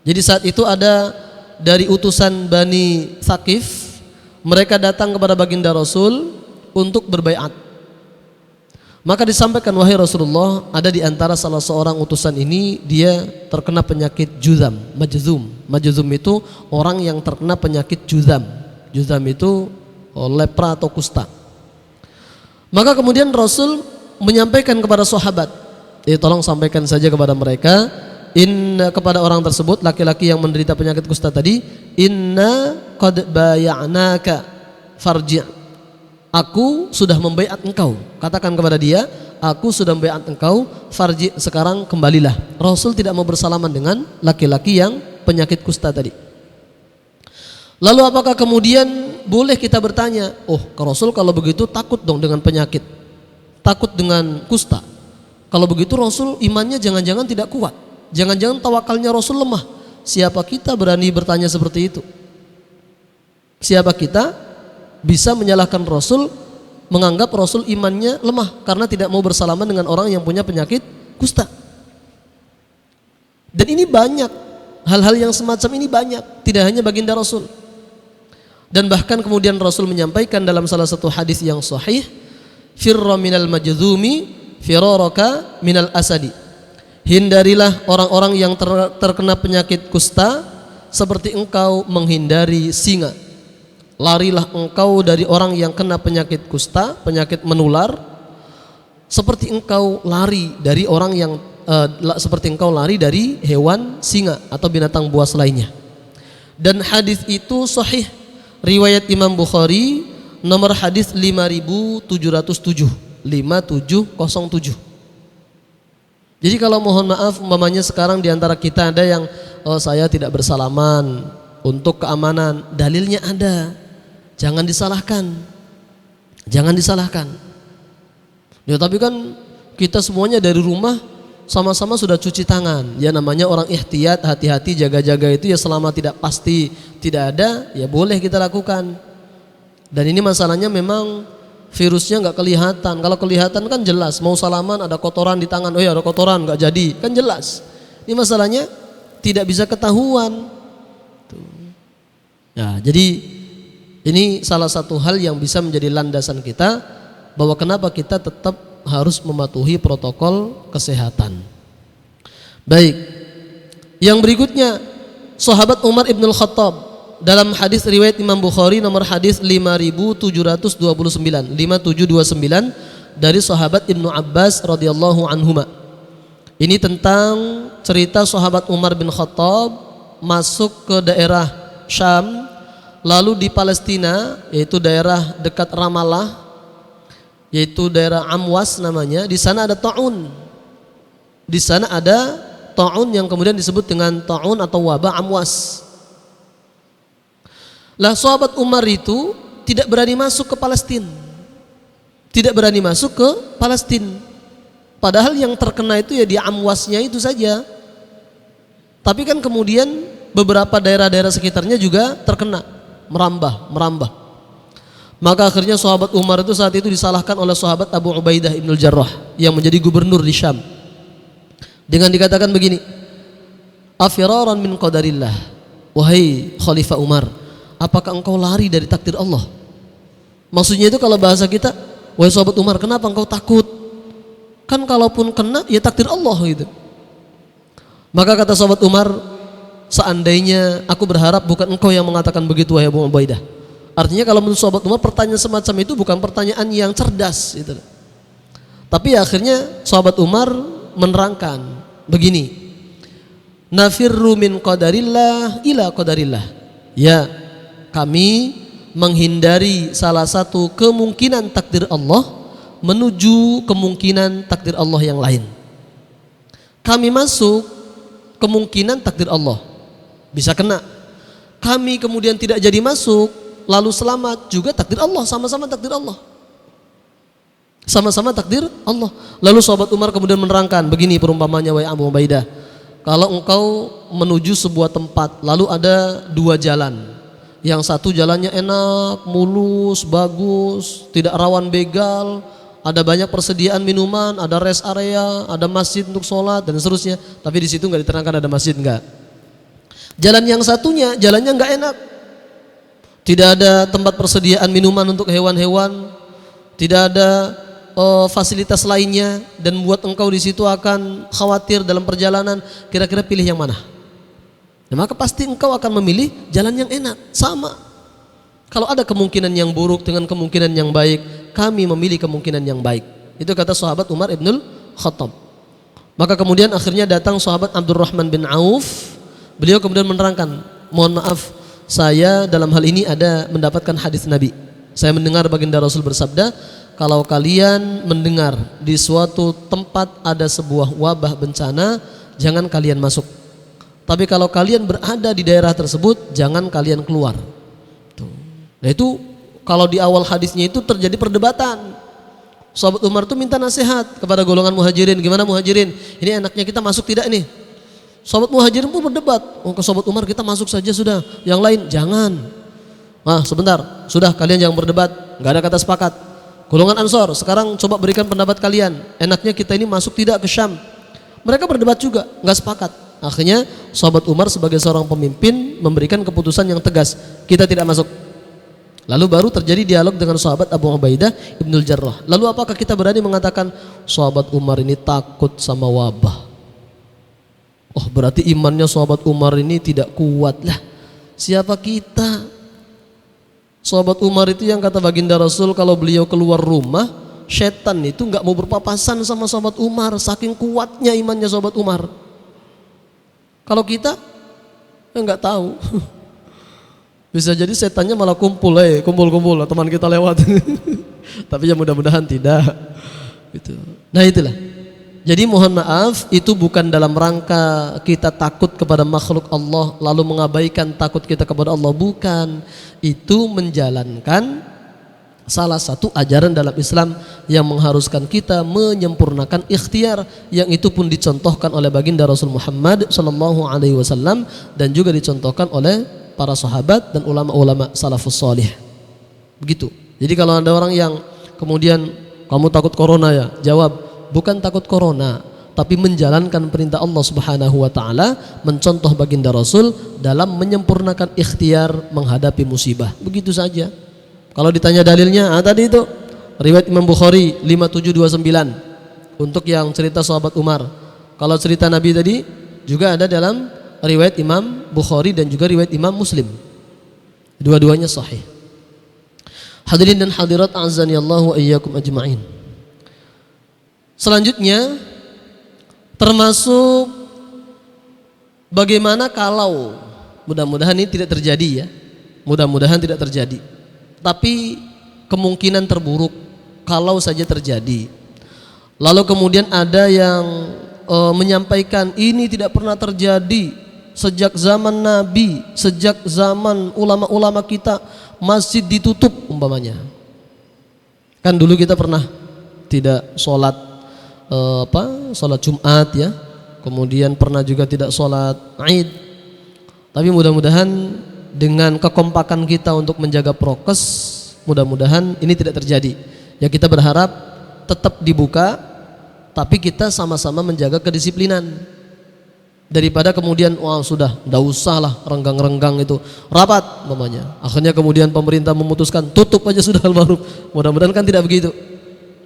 Speaker 1: Jadi saat itu ada dari utusan Bani Thaqif, mereka datang kepada baginda Rasul untuk berbaiat. Maka disampaikan, wahai Rasulullah, ada di antara salah seorang utusan ini dia terkena penyakit juzam, majzum. Majzum itu orang yang terkena penyakit juzam. Juzam itu lepra atau kusta. Maka kemudian Rasul menyampaikan kepada sahabat, tolong sampaikan saja kepada mereka, kepada orang tersebut, laki-laki yang menderita penyakit kusta tadi, inna qad bay'anaka farji'. Aku sudah membaiat engkau. Katakan kepada dia, aku sudah membaiat engkau, farji', sekarang kembalilah. Rasul tidak mau bersalaman dengan laki-laki yang penyakit kusta tadi. Lalu apakah kemudian boleh kita bertanya, oh ke Rasul kalau begitu takut dong dengan penyakit, takut dengan kusta. Kalau begitu Rasul imannya jangan-jangan tidak kuat, jangan-jangan tawakalnya Rasul lemah. Siapa kita berani bertanya seperti itu? Siapa kita bisa menyalahkan Rasul, menganggap Rasul imannya lemah karena tidak mau bersalaman dengan orang yang punya penyakit kusta? Dan ini banyak, hal-hal yang semacam ini banyak, tidak hanya baginda Rasul. Dan bahkan kemudian Rasul menyampaikan dalam salah satu hadis yang sahih, firra minal majdzumi firaraka minal asadi. Hindarilah orang-orang yang terkena penyakit kusta seperti engkau menghindari singa. Larilah engkau dari orang yang kena penyakit kusta, penyakit menular, seperti engkau lari dari orang yang seperti engkau lari dari hewan singa atau binatang buas lainnya. Dan hadis itu sahih, riwayat Imam Bukhari, nomor hadis 5707, 5707. Jadi kalau mohon maaf umpamanya sekarang di antara kita ada yang saya tidak bersalaman untuk keamanan, dalilnya ada. Jangan disalahkan. Jangan disalahkan. Ya tapi kan kita semuanya dari rumah sama-sama sudah cuci tangan. Ya namanya orang ihtiyat, hati-hati, jaga-jaga itu ya selama tidak pasti tidak ada, ya boleh kita lakukan. Dan ini masalahnya memang virusnya nggak kelihatan. Kalau kelihatan kan jelas, mau salaman ada kotoran di tangan, oh ya ada kotoran, nggak jadi, kan jelas. Ini masalahnya tidak bisa ketahuan. Ya, jadi ini salah satu hal yang bisa menjadi landasan kita bahwa kenapa kita tetap harus mematuhi protokol kesehatan. Baik, yang berikutnya sahabat Umar ibn Khattab dalam hadis riwayat Imam Bukhari nomor hadis 5729 dari sahabat Ibnu Abbas radhiyallahu anhuma. Ini tentang cerita sahabat Umar bin Khattab masuk ke daerah Syam, lalu di Palestina yaitu daerah dekat Ramallah, yaitu daerah Amwas namanya. Di sana ada taun. Di sana ada taun yang kemudian disebut dengan taun atau wabah Amwas. Lah sahabat Umar itu tidak berani masuk ke Palestina. Tidak berani masuk ke Palestina. Padahal yang terkena itu ya di Amwasnya itu saja. Tapi kan kemudian beberapa daerah-daerah sekitarnya juga terkena, merambah. Maka akhirnya sahabat Umar itu saat itu disalahkan oleh sahabat Abu Ubaidah Ibnul Jarrah yang menjadi gubernur di Syam. Dengan dikatakan begini, afiraran min qadarillah, wahai Khalifah Umar, apakah engkau lari dari takdir Allah? Maksudnya itu kalau bahasa kita, wahai sahabat Umar, kenapa engkau takut? Kan kalaupun kena ya takdir Allah gitu. Maka kata sahabat Umar, seandainya aku berharap bukan engkau yang mengatakan begitu wahai Abu Ubaidah. Artinya kalau menurut sahabat Umar pertanyaan semacam itu bukan pertanyaan yang cerdas gitu. Tapi akhirnya sahabat Umar menerangkan begini, nafirru min qadarillah ila qadarillah. Ya, kami menghindari salah satu kemungkinan takdir Allah menuju kemungkinan takdir Allah yang lain. Kami masuk kemungkinan takdir Allah, bisa kena. Kami kemudian tidak jadi masuk, lalu selamat, juga takdir Allah, sama-sama takdir Allah. Sama-sama takdir Allah. Lalu sahabat Umar kemudian menerangkan begini perumpamannya, wahai Abu Ubaidah, kalau engkau menuju sebuah tempat lalu ada dua jalan, yang satu jalannya enak, mulus, bagus, tidak rawan begal, ada banyak persediaan minuman, ada rest area, ada masjid untuk sholat dan seterusnya. Tapi di situ nggak diterangkan ada masjid, enggak. Jalan yang satunya jalannya nggak enak, tidak ada tempat persediaan minuman untuk hewan-hewan, tidak ada fasilitas lainnya, dan buat engkau di situ akan khawatir dalam perjalanan. Kira-kira pilih yang mana? Nah, maka pasti engkau akan memilih jalan yang enak. Sama, kalau ada kemungkinan yang buruk dengan kemungkinan yang baik, kami memilih kemungkinan yang baik. Itu kata sahabat Umar ibnul Khattab. Maka kemudian akhirnya datang sahabat Abdurrahman bin Auf. Beliau kemudian menerangkan, mohon maaf, saya dalam hal ini ada mendapatkan hadis Nabi. Saya mendengar baginda Rasul bersabda, kalau kalian mendengar di suatu tempat ada sebuah wabah bencana, jangan kalian masuk. Tapi kalau kalian berada di daerah tersebut, jangan kalian keluar. Nah itu kalau di awal hadisnya itu terjadi perdebatan. Sahabat Umar itu minta nasihat kepada golongan muhajirin. Gimana muhajirin? Ini enaknya kita masuk tidak nih? Sahabat muhajirin pun berdebat. Oh, ke sahabat Umar kita masuk saja sudah. Yang lain jangan. Nah sebentar, sudah kalian jangan berdebat. Gak ada kata sepakat. Golongan Ansor, sekarang coba berikan pendapat kalian. Enaknya kita ini masuk tidak ke Syam? Mereka berdebat juga, gak sepakat. Akhirnya sahabat Umar sebagai seorang pemimpin memberikan keputusan yang tegas. Kita tidak masuk. Lalu baru terjadi dialog dengan sahabat Abu Ubaidah Ibnul Jarrah. Lalu apakah kita berani mengatakan sahabat Umar ini takut sama wabah? Oh, berarti imannya sahabat Umar ini tidak kuat lah. Siapa kita? Sahabat Umar itu yang kata baginda Rasul kalau beliau keluar rumah, setan itu nggak mau berpapasan sama sahabat Umar, saking kuatnya imannya sahabat Umar. Kalau kita nggak tahu. Bisa jadi setannya malah kumpul teman kita lewat. Tapi ya mudah-mudahan tidak. Gitu. Nah itulah. Jadi mohon maaf, itu bukan dalam rangka kita takut kepada makhluk Allah lalu mengabaikan takut kita kepada Allah, bukan. Itu menjalankan salah satu ajaran dalam Islam yang mengharuskan kita menyempurnakan ikhtiar, yang itu pun dicontohkan oleh baginda Rasul Muhammad SAW dan juga dicontohkan oleh para sahabat dan ulama-ulama salafus salih. Begitu. Jadi kalau ada orang yang kemudian kamu takut corona ya, jawab bukan takut corona, tapi menjalankan perintah Allah Subhanahu wa taala, mencontoh baginda Rasul dalam menyempurnakan ikhtiar menghadapi musibah. Begitu saja. Kalau ditanya dalilnya, tadi itu riwayat Imam Bukhari 5729 untuk yang cerita sahabat Umar. Kalau cerita Nabi tadi juga ada dalam riwayat Imam Bukhari dan juga riwayat Imam Muslim. Dua-duanya sahih. Hadirin dan hadirat azani Allah wa iyyakum ajma'in. Selanjutnya termasuk bagaimana kalau, mudah-mudahan ini tidak terjadi ya. Mudah-mudahan tidak terjadi. Tapi kemungkinan terburuk kalau saja terjadi. Lalu kemudian ada yang menyampaikan ini tidak pernah terjadi sejak zaman Nabi, sejak zaman ulama-ulama kita masjid ditutup umpamanya. Kan dulu kita pernah tidak sholat sholat Jumat ya, kemudian pernah juga tidak sholat Id. Tapi mudah-mudahan dengan kekompakan kita untuk menjaga prokes, mudah-mudahan ini tidak terjadi. Ya kita berharap tetap dibuka, tapi kita sama-sama menjaga kedisiplinan. Daripada kemudian sudah enggak usah lah renggang-renggang itu rapat namanya. Akhirnya kemudian pemerintah memutuskan tutup aja sudah al-ma'ruf. Mudah-mudahan kan tidak begitu.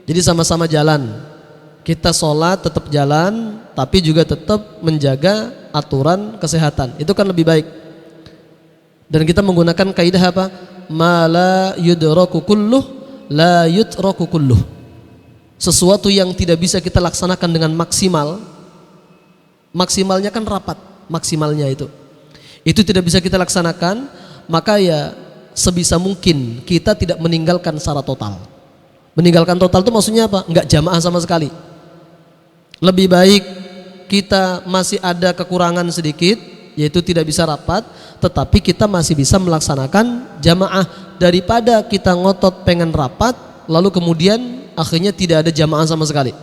Speaker 1: Jadi sama-sama jalan. Kita sholat tetap jalan, tapi juga tetap menjaga aturan kesehatan. Itu kan lebih baik. Dan kita menggunakan kaidah apa? Ma la yudraku kulluh la yutraku kulluh. Sesuatu yang tidak bisa kita laksanakan dengan maksimal, maksimalnya kan rapat, maksimalnya itu tidak bisa kita laksanakan, maka ya sebisa mungkin kita tidak meninggalkan secara total. Meninggalkan total itu maksudnya apa? Enggak jamaah sama sekali. Lebih baik kita masih ada kekurangan sedikit, yaitu tidak bisa rapat, tetapi kita masih bisa melaksanakan jamaah, daripada kita ngotot pengen rapat lalu kemudian akhirnya tidak ada jamaah sama sekali.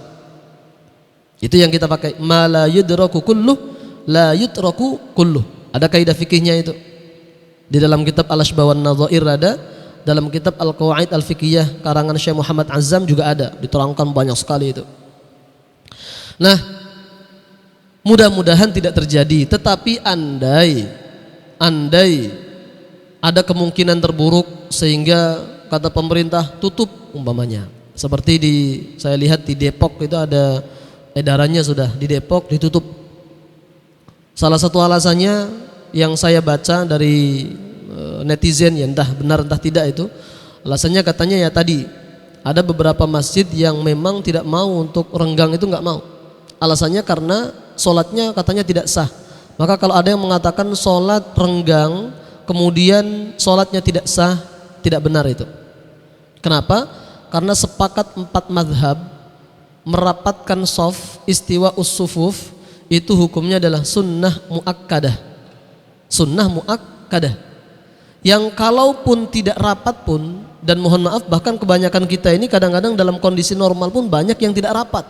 Speaker 1: Itu yang kita pakai, ma la yudraku kulluh la yutraku kulluh. Ada kaidah fikihnya itu. Di dalam kitab Al-Ashbah wan Nadhair ada, dalam kitab Al-Qawaid Al-Fiqhiyah karangan Syekh Muhammad Azam juga ada, diterangkan banyak sekali itu. Nah, mudah-mudahan tidak terjadi, tetapi andai ada kemungkinan terburuk sehingga kata pemerintah tutup umpamanya. Seperti saya lihat di Depok itu ada edarannya sudah di Depok ditutup. Salah satu alasannya yang saya baca dari netizen ya, entah benar entah tidak itu, alasannya katanya ya tadi ada beberapa masjid yang memang tidak mau untuk renggang, itu nggak mau. Alasannya karena sholatnya katanya tidak sah. Maka kalau ada yang mengatakan sholat renggang kemudian sholatnya tidak sah, tidak benar itu. Kenapa? Karena sepakat 4 mazhab merapatkan shaf, istiwa us-sufuf, itu hukumnya adalah sunnah muakkadah. Sunnah muakkadah yang kalaupun tidak rapat pun, dan mohon maaf bahkan kebanyakan kita ini kadang-kadang dalam kondisi normal pun banyak yang tidak rapat,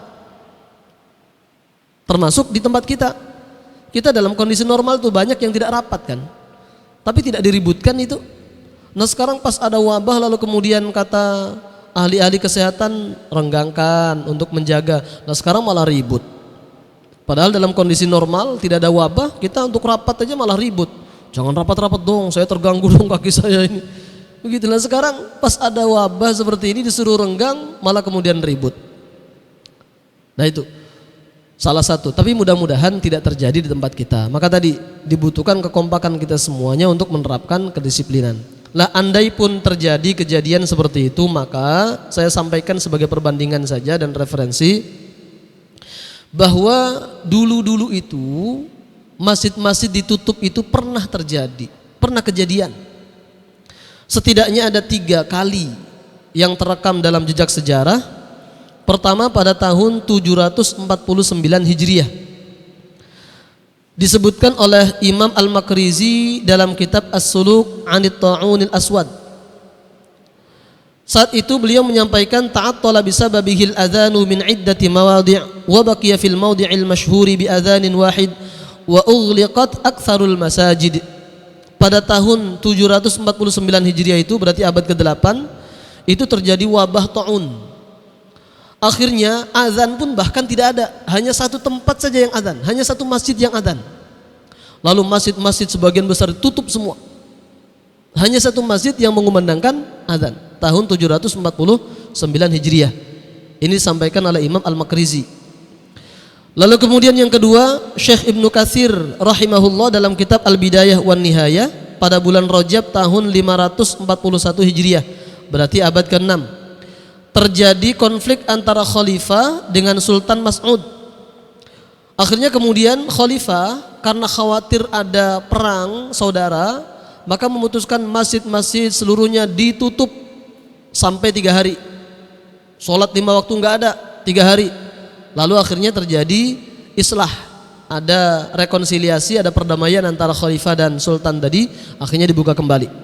Speaker 1: termasuk di tempat kita. Kita dalam kondisi normal tuh banyak yang tidak rapat kan, tapi tidak diributkan itu. Nah sekarang pas ada wabah lalu kemudian kata ahli-ahli kesehatan renggangkan untuk menjaga. Nah sekarang malah ribut. Padahal dalam kondisi normal tidak ada wabah, kita untuk rapat aja malah ribut. Jangan rapat-rapat dong, saya terganggu dong kaki saya ini. Begitulah sekarang pas ada wabah seperti ini disuruh renggang malah kemudian ribut. Nah itu salah satu, tapi mudah-mudahan tidak terjadi di tempat kita. Maka tadi dibutuhkan kekompakan kita semuanya untuk menerapkan kedisiplinan. Lah andai pun terjadi kejadian seperti itu, maka saya sampaikan sebagai perbandingan saja dan referensi bahwa dulu-dulu itu masjid-masjid ditutup itu pernah terjadi, pernah kejadian. Setidaknya ada 3 kali yang terekam dalam jejak sejarah. Pertama pada tahun 749 Hijriah. Disebutkan oleh Imam Al-Makrizi dalam kitab As-Suluk 'Anit Ta'unil Aswad. Saat itu beliau menyampaikan ta'attala bisababihil adhanu min iddati mawadhi' wa baqiya fil mawdi'il masyhuri bi adhanin wahid wa ughliqat aktsarul masajid. Pada tahun 749 Hijriah itu berarti abad ke-8 itu terjadi wabah ta'un. Akhirnya azan pun bahkan tidak ada, hanya satu tempat saja yang azan, hanya satu masjid yang azan. Lalu masjid-masjid sebagian besar tutup semua. Hanya satu masjid yang mengumandangkan azan tahun 749 Hijriah. Ini disampaikan oleh Imam Al-Makrizi. Lalu kemudian yang kedua, Syekh Ibnu Katsir rahimahullah dalam kitab Al-Bidayah wan Nihayah pada bulan Rajab tahun 541 Hijriah, berarti abad ke-6. Terjadi konflik antara khalifah dengan Sultan Mas'ud. Akhirnya kemudian khalifah karena khawatir ada perang saudara, maka memutuskan masjid-masjid seluruhnya ditutup sampai 3 hari. Sholat 5 waktu enggak ada 3 hari. Lalu akhirnya terjadi islah, ada rekonsiliasi, ada perdamaian antara khalifah dan sultan tadi, akhirnya dibuka kembali.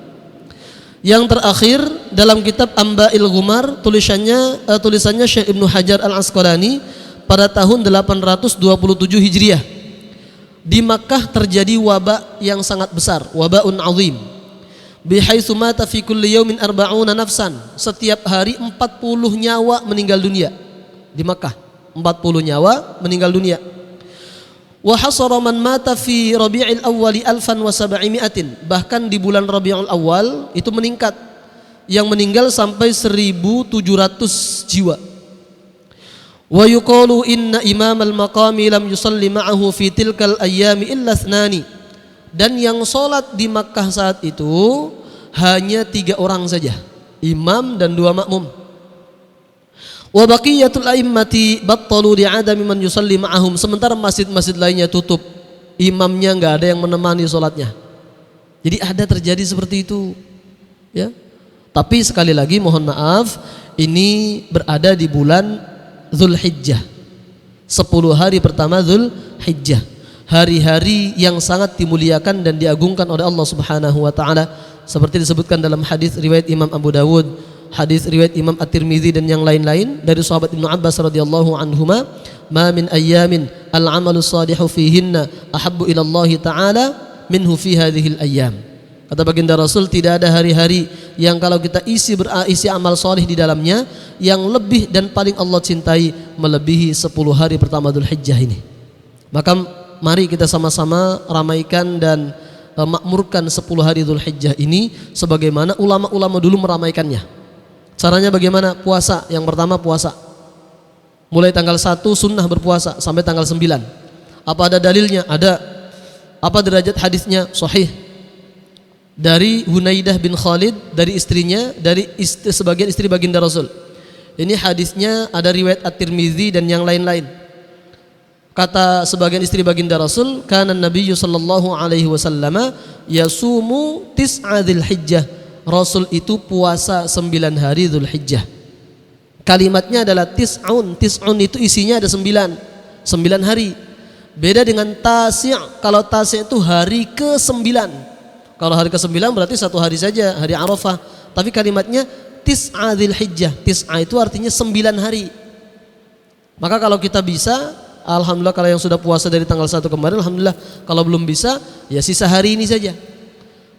Speaker 1: Yang terakhir dalam kitab Amba'il Ghumar tulisannya Syekh Ibnu Hajar Al-Asqalani pada tahun 827 Hijriah. Di Makkah terjadi wabak yang sangat besar, wabaun azim. Bihaitsu mata fi kulli yaumin 40 nafsan. Setiap hari 40 nyawa meninggal dunia di Makkah. 40 nyawa meninggal dunia. Wa hasara man mata fi Rabi'il Awwal 1700. Bahkan di bulan Rabiul Awal itu meningkat, yang meninggal sampai 1700 jiwa. Wa yuqalu inna imam al-maqami lam yusalli ma'ahu fi tilkal ayyami illa ithnani. Dan yang salat di Makkah saat itu hanya 3 orang saja, imam dan 2 makmum. Wa baqiyatul a'immati battalu li'adami man yusalli ma'ahum. Sementara masjid-masjid lainnya tutup, imamnya enggak ada yang menemani salatnya. Jadi ada terjadi seperti itu, ya. Tapi sekali lagi mohon maaf, ini berada di bulan Dzulhijjah. 10 hari pertama Dzulhijjah. Hari-hari yang sangat dimuliakan dan diagungkan oleh Allah Subhanahu wa taala, seperti disebutkan dalam hadis riwayat Imam Abu Dawud, hadis riwayat Imam At-Tirmizi dan yang lain-lain dari sahabat Ibnu Abbas radhiyallahu anhuma, "Ma min ayyamin al-'amalu shalihu fihinna ahabbu ila Allah ta'ala minhu fi hadhil ayyam." Kata baginda Rasul, tidak ada hari-hari yang kalau kita isi amal soleh di dalamnya yang lebih dan paling Allah cintai melebihi 10 hari pertama Dzulhijjah ini. Maka mari kita sama-sama ramaikan dan makmurkan 10 hari Dzulhijjah ini sebagaimana ulama-ulama dulu meramaikannya. Caranya bagaimana? Puasa. Yang pertama puasa. Mulai tanggal 1 sunnah berpuasa sampai tanggal 9. Apa ada dalilnya? Ada. Apa derajat hadisnya? Sahih. Dari Hunaidah bin Khalid, dari istrinya, dari sebagian istri baginda Rasul. Ini hadisnya ada riwayat At-Tirmizi dan yang lain-lain. Kata sebagian istri baginda Rasul, kana Nabiyyu sallallahu alaihi wasallam yasumu tis'a Dzulhijjah. Rasul itu puasa 9 hari Dzulhijjah. Kalimatnya adalah tis'un. Tis'un itu isinya ada 9 hari. Beda dengan tasi'. Kalau tasi' itu hari ke-9. Kalau hari ke-9 berarti 1 hari saja, hari Arafah. Tapi kalimatnya tis'a Dzulhijjah. Tis'a itu artinya 9 hari. Maka kalau kita bisa, alhamdulillah, kalau yang sudah puasa dari tanggal 1 kemarin, alhamdulillah. Kalau belum bisa, ya sisa hari ini saja.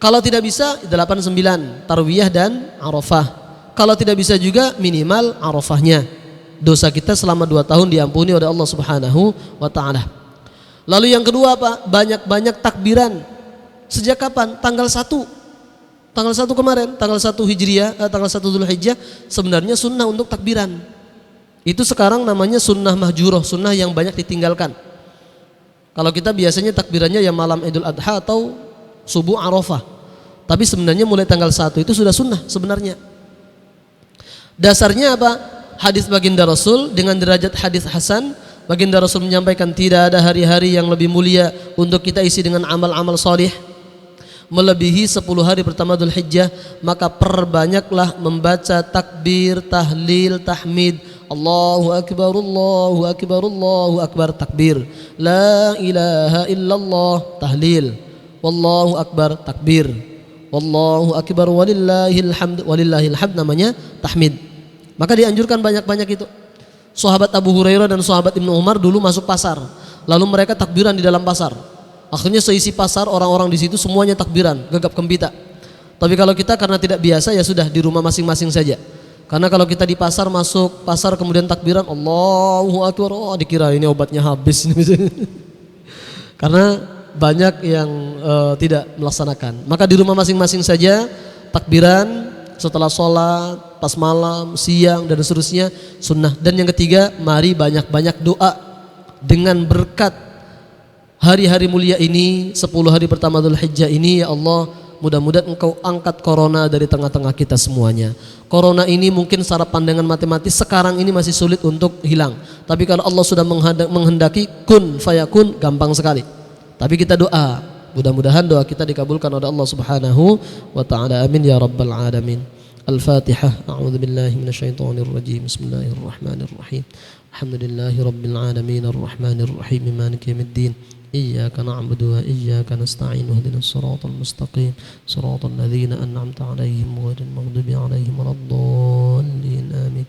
Speaker 1: Kalau tidak bisa, 8-9 Tarwiyah dan Arafah. Kalau tidak bisa juga minimal Arafahnya. Dosa kita selama 2 tahun diampuni oleh Allah Subhanahu wa taala. Lalu yang kedua apa? Banyak-banyak takbiran. Sejak kapan? Tanggal 1.
Speaker 2: Tanggal 1 kemarin, tanggal 1 Hijriah, tanggal 1 Dzulhijjah sebenarnya sunnah untuk takbiran. Itu sekarang namanya sunnah mahjurah, sunnah yang banyak ditinggalkan. Kalau kita biasanya takbirannya ya malam Idul Adha atau subuh Arafah. Tapi sebenarnya mulai tanggal 1 itu sudah sunnah sebenarnya. Dasarnya apa? Hadis baginda Rasul dengan derajat hadis hasan. Baginda Rasul menyampaikan tidak ada hari-hari yang lebih mulia untuk kita isi dengan amal-amal salih melebihi 10 hari pertama Dzulhijjah, maka perbanyaklah membaca takbir, tahlil, tahmid. Allahu akbar, Allahu akbar, Allahu akbar, takbir. La ilaha illallah, tahlil. Wallahu akbar, takbir. Wallahu akbar, walillahil hamd, walillahil hamd namanya tahmid. Maka dianjurkan banyak-banyak itu. Sahabat Abu Hurairah dan sahabat Ibnu Umar dulu masuk pasar, lalu mereka takbiran di dalam pasar. Akhirnya seisi pasar orang-orang di situ semuanya takbiran, gegap gempita. Tapi kalau kita karena tidak biasa ya sudah di rumah masing-masing saja. Karena kalau kita di pasar, masuk pasar kemudian takbiran Allahu akbar, oh dikira ini obatnya habis. Karena banyak yang tidak melaksanakan. Maka di rumah masing-masing saja takbiran setelah sholat, pas malam, siang dan seterusnya sunnah. Dan yang ketiga, mari banyak-banyak doa dengan berkat hari-hari mulia ini, 10 hari pertama Dzulhijjah ini. Ya Allah, mudah-mudahan Engkau angkat corona dari tengah-tengah kita semuanya. Corona ini mungkin secara pandangan matematis sekarang ini masih sulit untuk hilang. Tapi kalau Allah sudah menghendaki kun fayakun, gampang sekali. Tapi kita doa, mudah-mudahan doa kita dikabulkan oleh Allah Subhanahu wa taala. Amin ya rabbal alamin. Al-Fatihah. A'udzu billahi minasyaitonir rajim. Bismillahirrahmanirrahim. Alhamdulillahi rabbil alamin arrahmanir rahim maliki yaumiddin. إياك نعبد وإياك نستعين اهدنا الصراط المستقيم صراط الذين أنعمت عليهم غير المغضوب عليهم ولا الضالين آمين.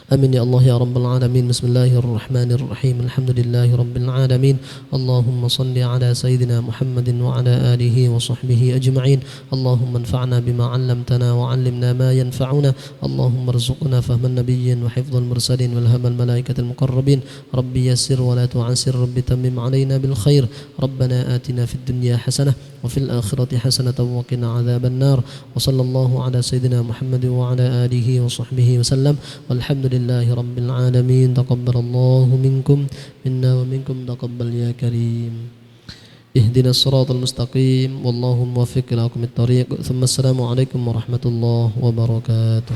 Speaker 2: آمين يا الله يا رب العالمين. بسم الله الرحمن الرحيم. الحمد لله رب العالمين. اللهم صل على سيدنا محمد وعلى آله وصحبه أجمعين. اللهم انفعنا بما علمتنا وعلمنا ما ينفعنا. اللهم ارزقنا فهم النبيين وحفظ المرسلين والهم الملائكة المقربين. ربي يسر ولا تعسر، ربي تمم علينا بالخير. ربنا آتنا في الدنيا حسنة وفي الآخرة حسنة وقنا عذاب النار. وصلى الله على سيدنا محمد وعلى آله وصحبه وسلم. والحمد لله رب العالمين. تقبل الله منكم منا ومنكم تقبل يا كريم. اهدنا الصراط المستقيم والله موفق لكم الطريق. ثم السلام عليكم ورحمة الله وبركاته.